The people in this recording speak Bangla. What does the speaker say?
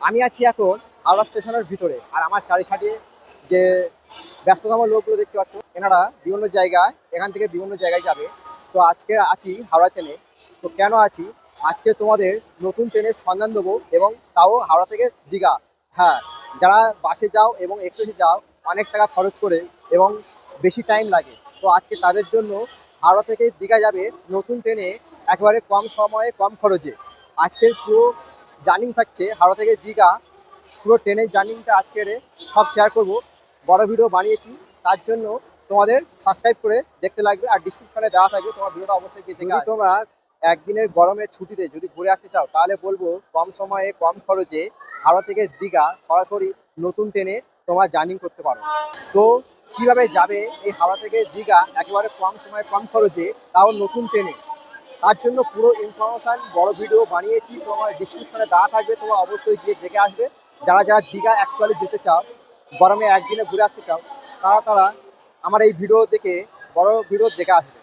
আমি আছি এখন হাওড়া স্টেশনের ভিতরে, আর আমার চারি সাইডে যে ব্যস্ততম লোকগুলো দেখতে পাচ্ছ, এনারা বিভিন্ন জায়গায় এখান থেকে বিভিন্ন জায়গায় যাবে। তো আজকে আছি হাওড়া ট্রেনে। তো কেন আছি, আজকে তোমাদের নতুন ট্রেনের সন্ধান দেবো, এবং তাও হাওড়া থেকে দীঘা। হ্যাঁ, যারা বাসে যাও এবং এক্সপ্রেসে যাও অনেক টাকা খরচ করে এবং বেশি টাইম লাগে, তো আজকে তাদের জন্য হাওড়া থেকে দীঘা যাবে নতুন ট্রেনে, একেবারে কম সময়ে কম খরচে। আজকের পুরো জার্নি থাকছে হাওড়া থেকে দীঘা, পুরো ট্রেনের জার্নিটা আজকের সব শেয়ার করব। বড় ভিডিও বানিয়েছি, তার জন্য তোমাদের সাবস্ক্রাইব করে দেখতে লাগবে, আর ডিসক্রিপশনে দেওয়া থাকবে, তোমার ভিডিওটা অবশ্যই গিয়ে দেখে তোমরা একদিনের গরমের ছুটিতে যদি ঘুরে আসতে চাও, তাহলে বলবো কম সময়ে কম খরচে হাওড়া থেকে দীঘা সরাসরি নতুন ট্রেনে তোমরা জার্নি করতে পারো। তো কিভাবে যাবে এই হাওড়া থেকে দীঘা একেবারে কম সময়ে কম খরচে, তাও নতুন ট্রেনে, তার জন্য পুরো ইনফরমেশন বড় ভিডিও বানিয়েছি, তোমার ডিসক্রিপশনে দেওয়া থাকবে, তোমরা অবশ্যই গিয়ে দেখে আসবে। যারা যারা দীঘা অ্যাকচুয়ালি যেতে চাও, গরমে একদিনে ঘুরে আসতে চাও, তারা তারা আমার এই ভিডিও দেখে বড় ভিডিও দেখে আসবে।